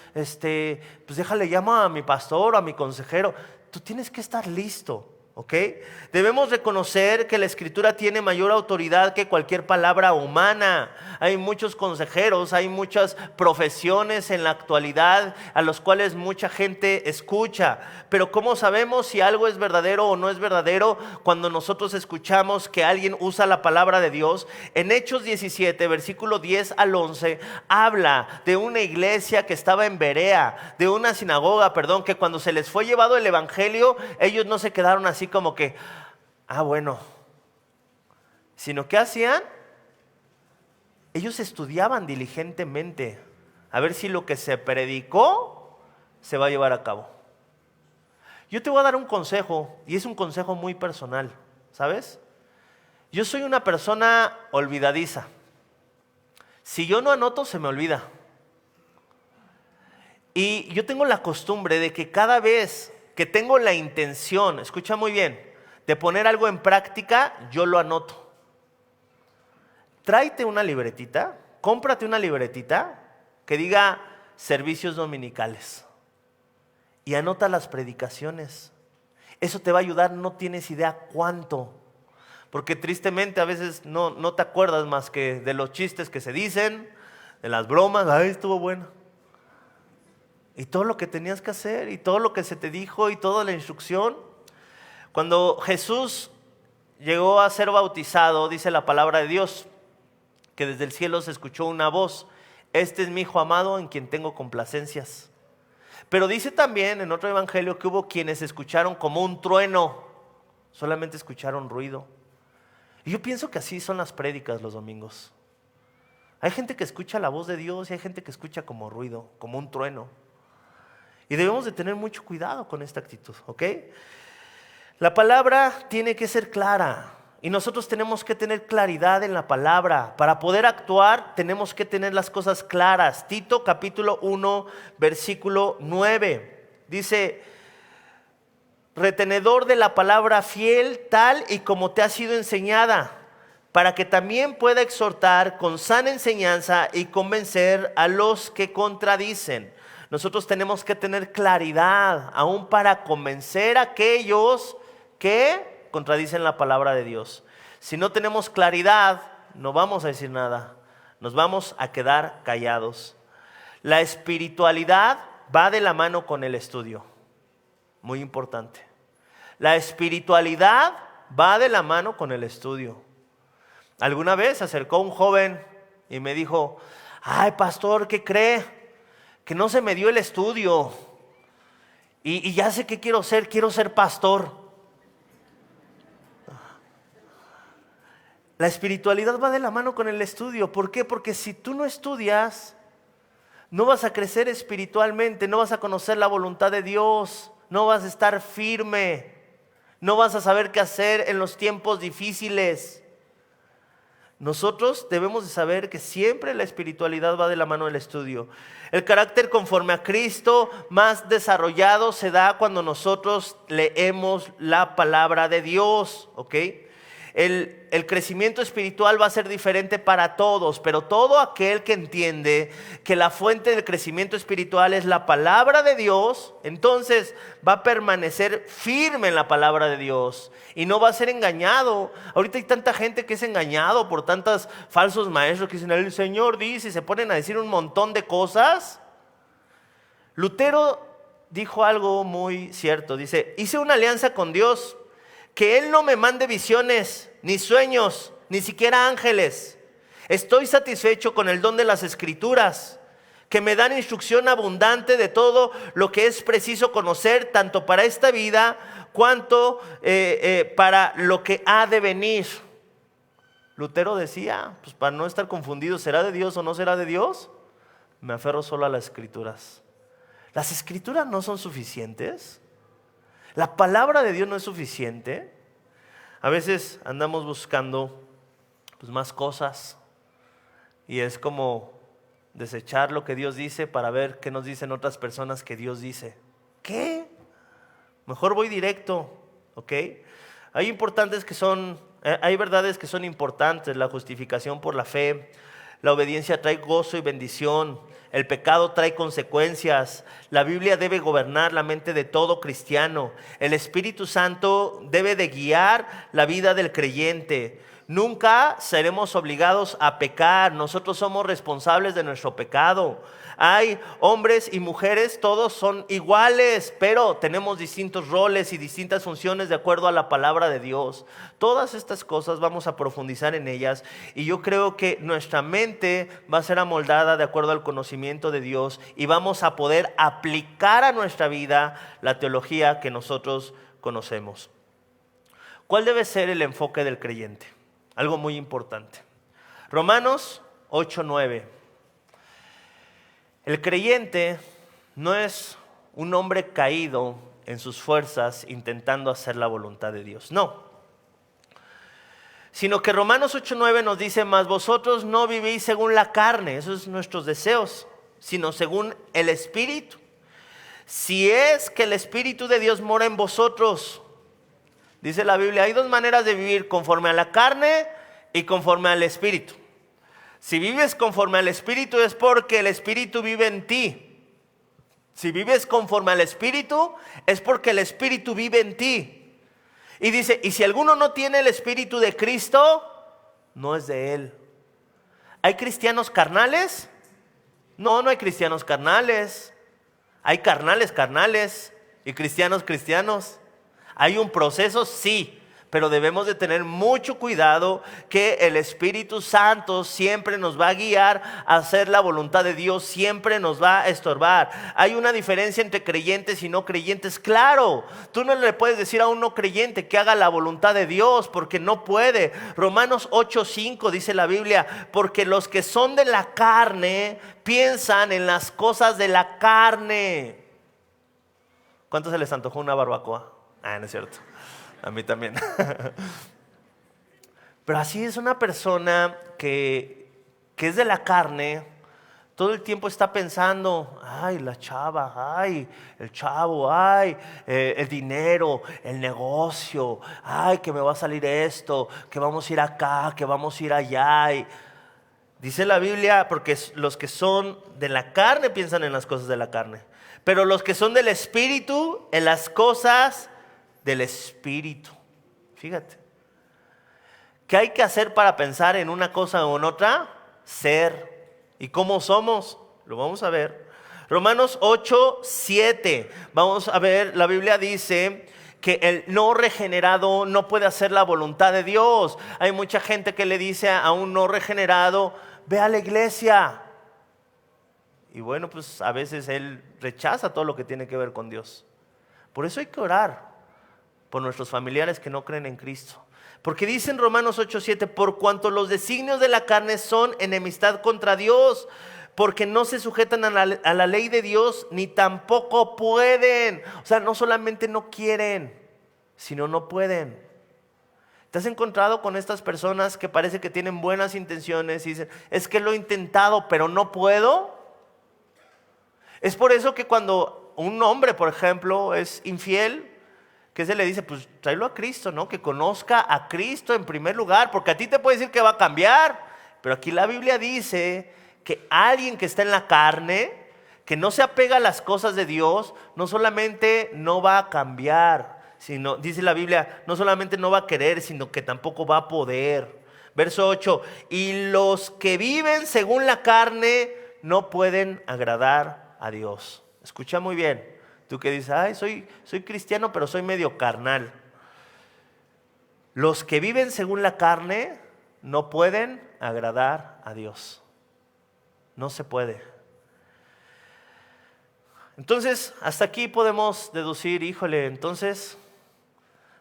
déjale, llamo a mi pastor o a mi consejero. Tú tienes que estar listo, ¿ok? Debemos reconocer que la Escritura tiene mayor autoridad que cualquier palabra humana. Hay muchos consejeros, hay muchas profesiones en la actualidad a los cuales mucha gente escucha. Pero ¿cómo sabemos si algo es verdadero o no es verdadero? Cuando nosotros escuchamos que alguien usa la palabra de Dios. En Hechos 17, versículo 10 al 11, habla de una iglesia que estaba en Berea, de una sinagoga, que cuando se les fue llevado el evangelio, ellos no se quedaron así como que, bueno, sino que hacían, ellos estudiaban diligentemente a ver si lo que se predicó se va a llevar a cabo. Yo te voy a dar un consejo, y es un consejo muy personal, ¿sabes? Yo soy una persona olvidadiza. Si yo no anoto, se me olvida. Y yo tengo la costumbre de que cada vez que tengo la intención, escucha muy bien, de poner algo en práctica, yo lo anoto. Tráete una libretita, cómprate una libretita que diga servicios dominicales y anota las predicaciones. Eso te va a ayudar, no tienes idea cuánto. Porque tristemente a veces no te acuerdas más que de los chistes que se dicen, de las bromas, ay, estuvo bueno. Y todo lo que tenías que hacer, y todo lo que se te dijo, y toda la instrucción. Cuando Jesús llegó a ser bautizado, dice la palabra de Dios, que desde el cielo se escuchó una voz: este es mi hijo amado en quien tengo complacencias. Pero dice también en otro evangelio que hubo quienes escucharon como un trueno, solamente escucharon ruido. Y yo pienso que así son las prédicas los domingos. Hay gente que escucha la voz de Dios y hay gente que escucha como ruido, como un trueno. Y debemos de tener mucho cuidado con esta actitud, ¿ok? La palabra tiene que ser clara y nosotros tenemos que tener claridad en la palabra. Para poder actuar tenemos que tener las cosas claras. Tito capítulo 1 versículo 9 dice: retenedor de la palabra fiel tal y como te ha sido enseñada, para que también pueda exhortar con sana enseñanza y convencer a los que contradicen. Nosotros tenemos que tener claridad aún para convencer a aquellos que contradicen la palabra de Dios. Si no tenemos claridad, no vamos a decir nada, nos vamos a quedar callados. La espiritualidad va de la mano con el estudio, muy importante. La espiritualidad va de la mano con el estudio. Alguna vez se acercó un joven y me dijo: Ay, pastor, ¿qué cree? Que no se me dio el estudio. Y ya sé qué quiero ser pastor. La espiritualidad va de la mano con el estudio. ¿Por qué? Porque si tú no estudias, no vas a crecer espiritualmente, no vas a conocer la voluntad de Dios, no vas a estar firme, no vas a saber qué hacer en los tiempos difíciles. Nosotros debemos de saber que siempre la espiritualidad va de la mano del estudio. El carácter conforme a Cristo más desarrollado se da cuando nosotros leemos la palabra de Dios, ¿ok? El crecimiento espiritual va a ser diferente para todos, pero todo aquel que entiende que la fuente del crecimiento espiritual es la palabra de Dios, entonces va a permanecer firme en la palabra de Dios y no va a ser engañado. Ahorita hay tanta gente que es engañado por tantos falsos maestros que dicen, el Señor dice, y se ponen a decir un montón de cosas. Lutero dijo algo muy cierto, dice, hice una alianza con Dios, que Él no me mande visiones, ni sueños, ni siquiera ángeles. Estoy satisfecho con el don de las Escrituras, que me dan instrucción abundante de todo lo que es preciso conocer, tanto para esta vida, cuanto para lo que ha de venir. Lutero decía, pues para no estar confundido, ¿será de Dios o no será de Dios? Me aferro solo a las Escrituras. ¿Las Escrituras no son suficientes? ¿La palabra de Dios no es suficiente? A veces andamos buscando pues, más cosas y es como desechar lo que Dios dice para ver qué nos dicen otras personas que Dios dice. ¿Qué? Mejor voy directo, ¿ok? Hay verdades que son importantes, la justificación por la fe, la obediencia trae gozo y bendición. El pecado trae consecuencias. La Biblia debe gobernar la mente de todo cristiano. El Espíritu Santo debe de guiar la vida del creyente. Nunca seremos obligados a pecar. Nosotros somos responsables de nuestro pecado. Hay hombres y mujeres, todos son iguales, pero tenemos distintos roles y distintas funciones de acuerdo a la palabra de Dios. Todas estas cosas vamos a profundizar en ellas y yo creo que nuestra mente va a ser amoldada de acuerdo al conocimiento de Dios y vamos a poder aplicar a nuestra vida la teología que nosotros conocemos. ¿Cuál debe ser el enfoque del creyente? Algo muy importante. Romanos 8:9. El creyente no es un hombre caído en sus fuerzas intentando hacer la voluntad de Dios, no. Sino que Romanos 8:9 nos dice, mas vosotros no vivís según la carne, esos son nuestros deseos, sino según el Espíritu. Si es que el Espíritu de Dios mora en vosotros, dice la Biblia, hay dos maneras de vivir, conforme a la carne y conforme al Espíritu. Si vives conforme al Espíritu es porque el Espíritu vive en ti. Si vives conforme al Espíritu es porque el Espíritu vive en ti. Y dice, y si alguno no tiene el Espíritu de Cristo, no es de Él. ¿Hay cristianos carnales? No, no hay cristianos carnales. Hay carnales y cristianos. ¿Hay un proceso? Sí. Pero debemos de tener mucho cuidado que el Espíritu Santo siempre nos va a guiar a hacer la voluntad de Dios, siempre nos va a estorbar. Hay una diferencia entre creyentes y no creyentes, claro. Tú no le puedes decir a un no creyente que haga la voluntad de Dios porque no puede. Romanos 8:5 dice la Biblia, porque los que son de la carne piensan en las cosas de la carne. ¿Cuántos se les antojó una barbacoa? No es cierto. A mí también. Pero así es una persona que es de la carne, todo el tiempo está pensando, ay, la chava, ay, el chavo, ay, el dinero, el negocio, ay, que me va a salir esto, que vamos a ir acá, que vamos a ir allá. Y dice la Biblia, porque los que son de la carne piensan en las cosas de la carne, pero los que son del Espíritu, en las cosas del Espíritu. Fíjate. ¿Qué hay que hacer para pensar en una cosa o en otra? Ser. ¿Y cómo somos? Lo vamos a ver. Romanos 8:7. Vamos a ver, la Biblia dice que el no regenerado no puede hacer la voluntad de Dios. Hay mucha gente que le dice a un no regenerado, ve a la iglesia. y bueno, pues a veces él rechaza todo lo que tiene que ver con Dios. Por eso hay que orar por nuestros familiares que no creen en Cristo. Porque dice en Romanos 8:7, por cuanto los designios de la carne son enemistad contra Dios, porque no se sujetan a la ley de Dios, ni tampoco pueden. O sea, no solamente no quieren, sino no pueden. ¿Te has encontrado con estas personas que parece que tienen buenas intenciones y dicen, es que lo he intentado, pero no puedo? Es por eso que cuando un hombre, por ejemplo, es infiel, ¿qué se le dice? Pues tráelo a Cristo, ¿no? Que conozca a Cristo en primer lugar, porque a ti te puede decir que va a cambiar, pero aquí la Biblia dice que alguien que está en la carne, que no se apega a las cosas de Dios, no solamente no va a cambiar, sino, dice la Biblia, no solamente no va a querer, sino que tampoco va a poder. Verso 8, y los que viven según la carne no pueden agradar a Dios. Escucha muy bien. Tú que dices, ay, soy cristiano, pero soy medio carnal. Los que viven según la carne no pueden agradar a Dios. No se puede. Entonces, hasta aquí podemos deducir, híjole, entonces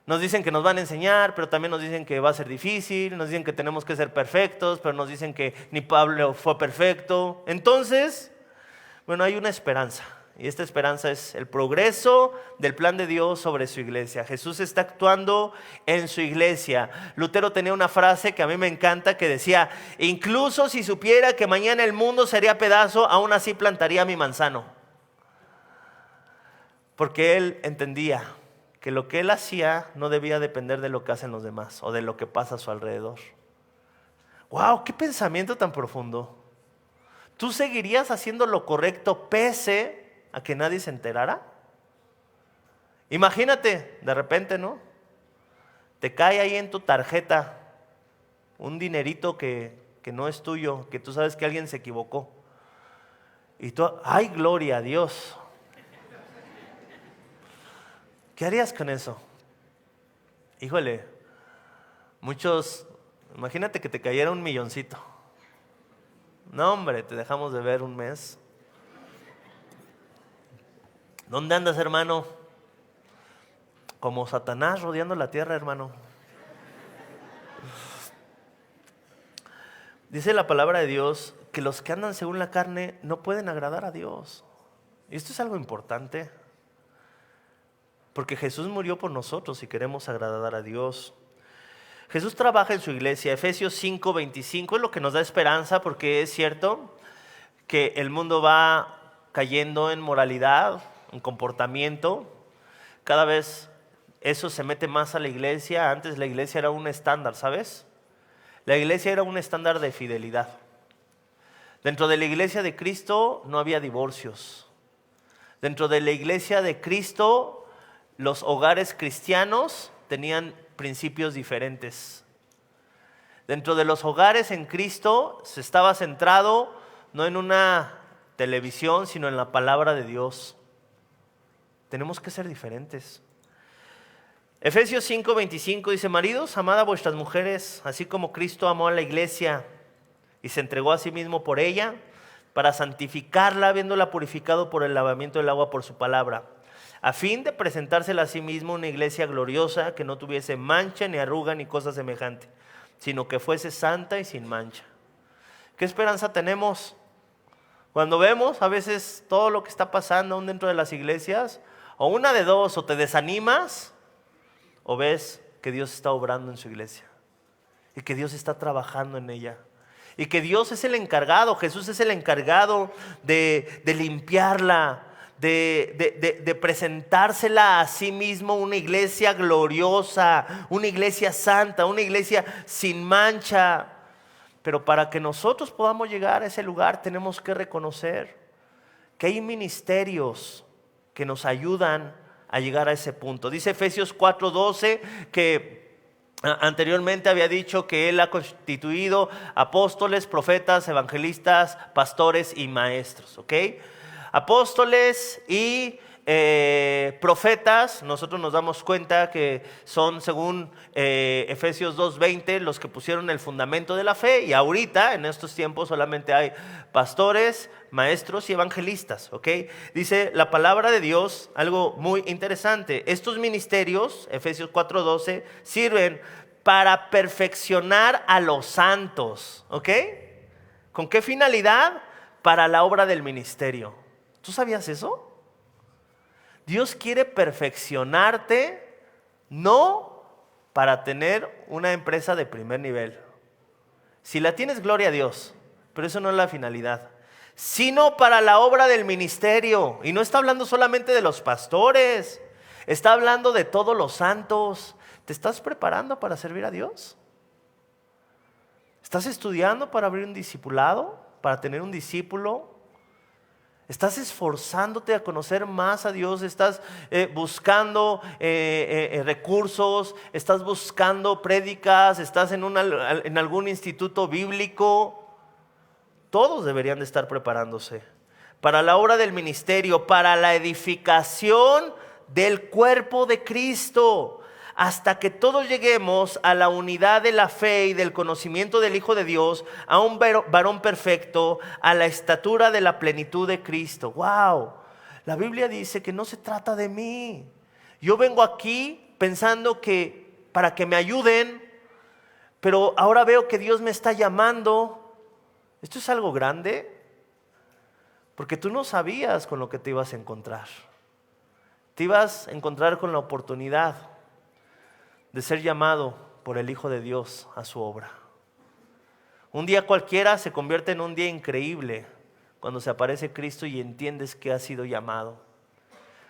nos dicen que nos van a enseñar, pero también nos dicen que va a ser difícil, nos dicen que tenemos que ser perfectos, pero nos dicen que ni Pablo fue perfecto. Entonces, bueno, hay una esperanza. Y esta esperanza es el progreso del plan de Dios sobre su iglesia. Jesús está actuando en su iglesia. Lutero tenía una frase que a mí me encanta que decía, incluso si supiera que mañana el mundo sería pedazo, aún así plantaría mi manzano. Porque él entendía que lo que él hacía no debía depender de lo que hacen los demás o de lo que pasa a su alrededor. ¡Wow! ¡Qué pensamiento tan profundo! ¿Tú seguirías haciendo lo correcto pese a que nadie se enterara? Imagínate, de repente, ¿no? Te cae ahí en tu tarjeta un dinerito que no es tuyo, que tú sabes que alguien se equivocó. Y tú, ¡ay, gloria a Dios! ¿Qué harías con eso? Híjole, muchos, imagínate que te cayera un milloncito. No, hombre, te dejamos de ver un mes. ¿Dónde andas, hermano? Como Satanás rodeando la tierra, hermano. Dice la palabra de Dios que los que andan según la carne no pueden agradar a Dios. Y esto es algo importante, porque Jesús murió por nosotros y queremos agradar a Dios. Jesús trabaja en su iglesia. Efesios 5:25 es lo que nos da esperanza, porque es cierto que el mundo va cayendo en moralidad, en comportamiento. Cada vez eso se mete más a la iglesia. Antes la iglesia era un estándar, ¿sabes? La iglesia era un estándar de fidelidad. Dentro de la iglesia de Cristo no había divorcios. Dentro de la iglesia de Cristo, los hogares cristianos tenían principios diferentes. Dentro de los hogares en Cristo se estaba centrado no en una televisión, sino en la palabra de Dios. Tenemos que ser diferentes. Efesios 5:25 dice, maridos, amad a vuestras mujeres, así como Cristo amó a la iglesia y se entregó a sí mismo por ella, para santificarla, habiéndola purificado por el lavamiento del agua por su palabra, a fin de presentársela a sí mismo una iglesia gloriosa, que no tuviese mancha, ni arruga, ni cosa semejante, sino que fuese santa y sin mancha. ¿Qué esperanza tenemos? Cuando vemos a veces todo lo que está pasando aún dentro de las iglesias, o una de dos, o te desanimas, o ves que Dios está obrando en su iglesia y que Dios está trabajando en ella y que Dios es el encargado, Jesús es el encargado de limpiarla, de presentársela a sí mismo una iglesia gloriosa, una iglesia santa, una iglesia sin mancha. Pero para que nosotros podamos llegar a ese lugar tenemos que reconocer que hay ministerios que nos ayudan a llegar a ese punto. Dice Efesios 4:12 que anteriormente había dicho que Él ha constituido apóstoles, profetas, evangelistas, pastores y maestros, ¿ok? Apóstoles y profetas, nosotros nos damos cuenta que son, según Efesios 2:20, los que pusieron el fundamento de la fe, y ahorita en estos tiempos solamente hay pastores, maestros y evangelistas, ¿ok? Dice la palabra de Dios algo muy interesante: estos ministerios, Efesios 4:12, sirven para perfeccionar a los santos, ¿ok? ¿Con qué finalidad? Para la obra del ministerio. ¿Tú sabías eso? Dios quiere perfeccionarte, no para tener una empresa de primer nivel. Si la tienes, gloria a Dios, pero eso no es la finalidad, sino para la obra del ministerio. Y no está hablando solamente de los pastores, está hablando de todos los santos. ¿Te estás preparando para servir a Dios? ¿Estás estudiando para abrir un discipulado, para tener un discípulo? ¿Estás esforzándote a conocer más a Dios? ¿Estás buscando recursos? ¿Estás buscando prédicas? ¿Estás en algún instituto bíblico? Todos deberían de estar preparándose para la obra del ministerio, para la edificación del cuerpo de Cristo, hasta que todos lleguemos a la unidad de la fe y del conocimiento del Hijo de Dios, a un varón perfecto, a la estatura de la plenitud de Cristo. ¡Wow! La Biblia dice que no se trata de mí. Yo vengo aquí pensando que para que me ayuden, pero ahora veo que Dios me está llamando. Esto es algo grande, porque tú no sabías con lo que te ibas a encontrar. Te ibas a encontrar con la oportunidad de ser llamado por el Hijo de Dios a su obra. Un día cualquiera se convierte en un día increíble cuando se aparece Cristo y entiendes que has sido llamado.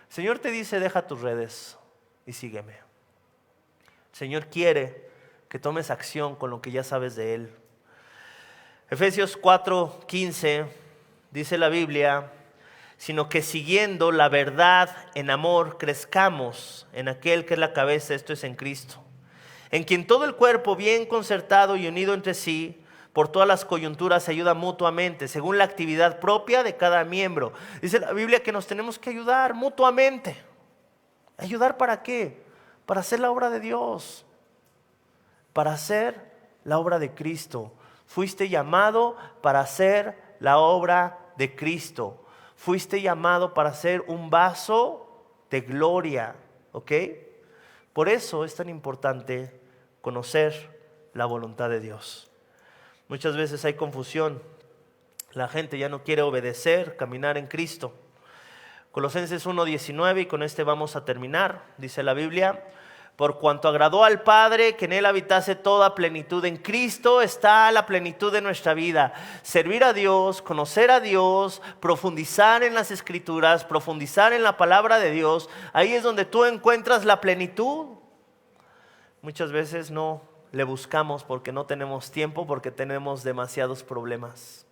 El Señor te dice: deja tus redes y sígueme. El Señor quiere que tomes acción con lo que ya sabes de Él. Efesios 4:15 dice la Biblia: sino que siguiendo la verdad en amor crezcamos en aquel que es la cabeza, esto es en Cristo, en quien todo el cuerpo bien concertado y unido entre sí por todas las coyunturas se ayuda mutuamente según la actividad propia de cada miembro. Dice la Biblia que nos tenemos que ayudar mutuamente. ¿Ayudar para qué? Para hacer la obra de Dios, para hacer la obra de Cristo. Fuiste llamado para hacer la obra de Cristo. Fuiste llamado para ser un vaso de gloria, ¿ok? Por eso es tan importante conocer la voluntad de Dios. Muchas veces hay confusión. La gente ya no quiere obedecer, caminar en Cristo. Colosenses 1:19, y con este vamos a terminar. Dice la Biblia: por cuanto agradó al Padre que en Él habitase toda plenitud. En Cristo está la plenitud de nuestra vida. Servir a Dios, conocer a Dios, profundizar en las Escrituras, profundizar en la palabra de Dios. Ahí es donde tú encuentras la plenitud. Muchas veces no le buscamos porque no tenemos tiempo, porque tenemos demasiados problemas.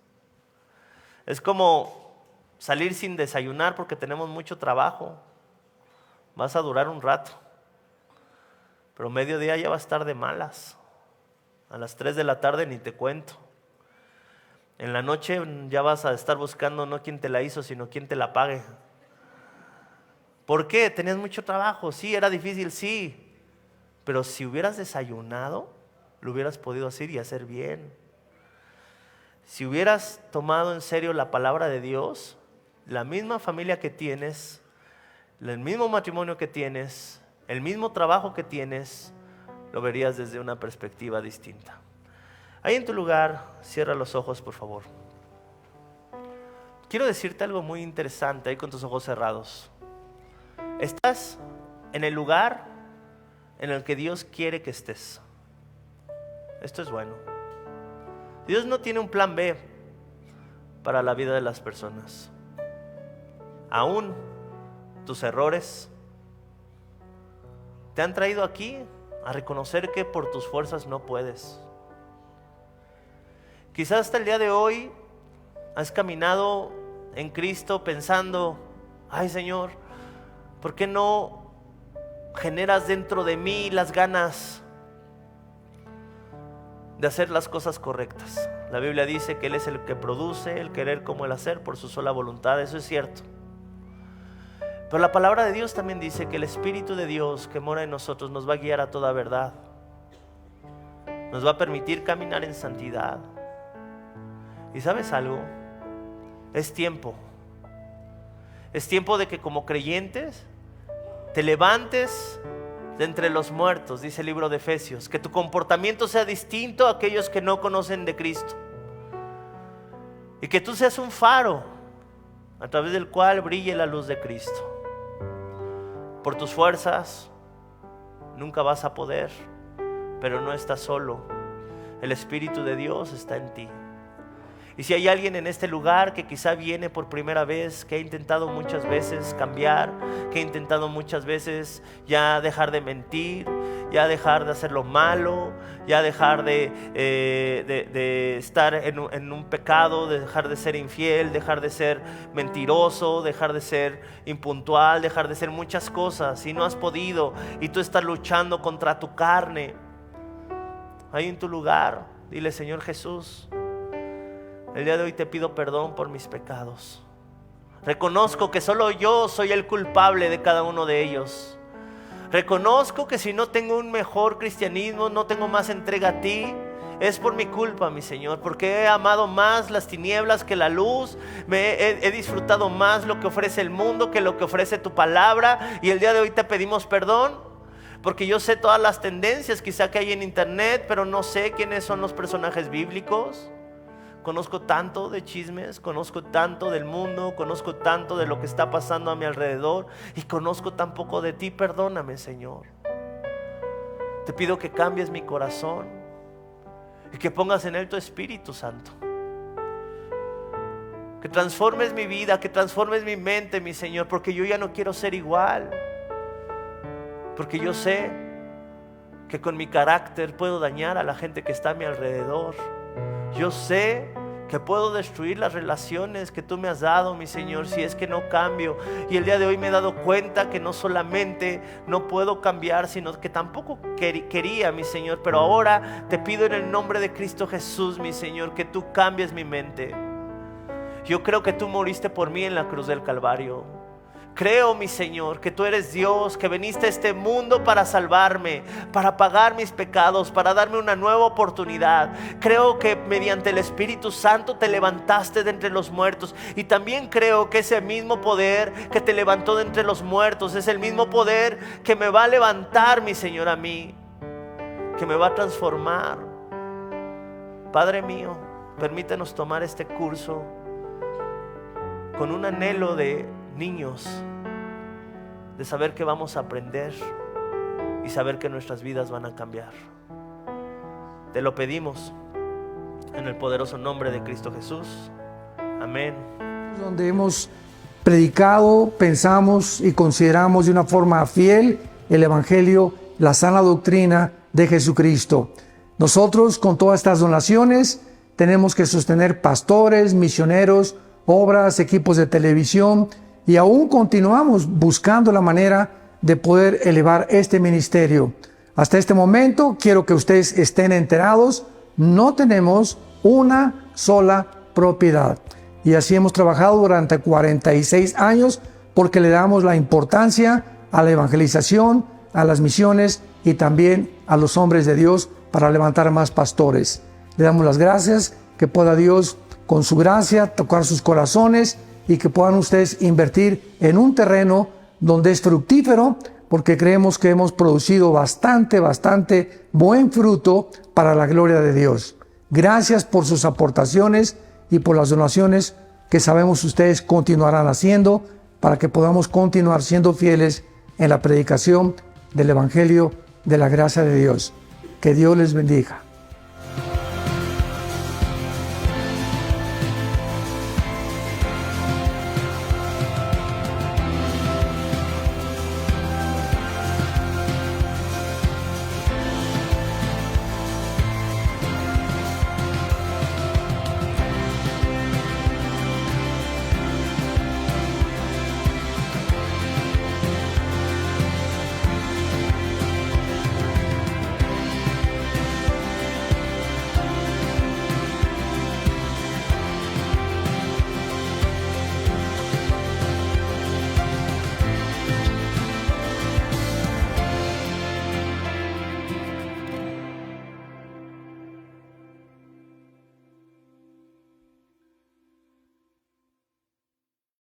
Es como salir sin desayunar porque tenemos mucho trabajo. Vas a durar un rato, pero mediodía ya va a estar de malas. A las 3 de la tarde ni te cuento. En la noche ya vas a estar buscando no quién te la hizo, sino quién te la pague. ¿Por qué? Tenías mucho trabajo. Sí, era difícil, sí. Pero si hubieras desayunado, lo hubieras podido hacer y hacer bien. Si hubieras tomado en serio la palabra de Dios, la misma familia que tienes, el mismo matrimonio que tienes, el mismo trabajo que tienes, lo verías desde una perspectiva distinta. Ahí en tu lugar, cierra los ojos, por favor. Quiero decirte algo muy interesante ahí con tus ojos cerrados. Estás en el lugar en el que Dios quiere que estés. Esto es bueno. Dios no tiene un plan B para la vida de las personas. Aún tus errores te han traído aquí a reconocer que por tus fuerzas no puedes. Quizás hasta el día de hoy has caminado en Cristo pensando: ay Señor, ¿por qué no generas dentro de mí las ganas de hacer las cosas correctas? La Biblia dice que Él es el que produce el querer como el hacer por su sola voluntad. Eso es cierto. Pero la palabra de Dios también dice que el Espíritu de Dios que mora en nosotros nos va a guiar a toda verdad. Nos va a permitir caminar en santidad. ¿Y sabes algo? Es tiempo. Es tiempo de que como creyentes te levantes de entre los muertos, dice el libro de Efesios. Que tu comportamiento sea distinto a aquellos que no conocen de Cristo. Y que tú seas un faro a través del cual brille la luz de Cristo. Por tus fuerzas nunca vas a poder, pero no estás solo. El Espíritu de Dios está en ti. Y si hay alguien en este lugar que quizá viene por primera vez, que ha intentado muchas veces cambiar, que ha intentado muchas veces ya dejar de mentir, ya dejar de hacer lo malo, ya dejar de estar en un pecado, de dejar de ser infiel, dejar de ser mentiroso, dejar de ser impuntual, dejar de ser muchas cosas, y no has podido, y tú estás luchando contra tu carne, ahí en tu lugar, dile: Señor Jesús, el día de hoy te pido perdón por mis pecados. Reconozco que solo yo soy el culpable de cada uno de ellos. Reconozco que si no tengo un mejor cristianismo, no tengo más entrega a ti, es por mi culpa, mi Señor, porque he amado más las tinieblas que la luz. He disfrutado más lo que ofrece el mundo que lo que ofrece tu palabra. Y el día de hoy te pedimos perdón, porque yo sé todas las tendencias quizá que hay en internet, pero no sé quiénes son los personajes bíblicos. Conozco tanto de chismes, conozco tanto del mundo, conozco tanto de lo que está pasando a mi alrededor, y conozco tan poco de ti. Perdóname, Señor. Te pido que cambies mi corazón y que pongas en él tu Espíritu Santo. Que transformes mi vida, que transformes mi mente, mi Señor, porque yo ya no quiero ser igual. Porque yo sé que con mi carácter puedo dañar a la gente que está a mi alrededor. Yo sé que puedo destruir las relaciones que tú me has dado, mi Señor, si es que no cambio. Y el día de hoy me he dado cuenta que no solamente no puedo cambiar, sino que tampoco quería, mi Señor. Pero ahora te pido en el nombre de Cristo Jesús, mi Señor, que tú cambies mi mente. Yo creo que tú moriste por mí en la cruz del Calvario. Creo, mi Señor, que tú eres Dios, que viniste a este mundo para salvarme, para pagar mis pecados, para darme una nueva oportunidad. Creo que mediante el Espíritu Santo te levantaste de entre los muertos. Y también creo que ese mismo poder que te levantó de entre los muertos es el mismo poder que me va a levantar, mi Señor, a mí, que me va a transformar. Padre mío, permítenos tomar este curso con un anhelo de niños, de saber que vamos a aprender y saber que nuestras vidas van a cambiar. Te lo pedimos en el poderoso nombre de Cristo Jesús. Amén. Donde hemos predicado, pensamos y consideramos de una forma fiel el Evangelio, la sana doctrina de Jesucristo. Nosotros, con todas estas donaciones, tenemos que sostener pastores, misioneros, obras, equipos de televisión, y aún continuamos buscando la manera de poder elevar este ministerio. Hasta este momento, quiero que ustedes estén enterados, no tenemos una sola propiedad. Y así hemos trabajado durante 46 años porque le damos la importancia a la evangelización, a las misiones y también a los hombres de Dios para levantar más pastores. Le damos las gracias, que pueda Dios con su gracia tocar sus corazones y que puedan ustedes invertir en un terreno donde es fructífero, porque creemos que hemos producido bastante buen fruto para la gloria de Dios. Gracias por sus aportaciones y por las donaciones que sabemos ustedes continuarán haciendo para que podamos continuar siendo fieles en la predicación del Evangelio de la gracia de Dios. Que Dios les bendiga.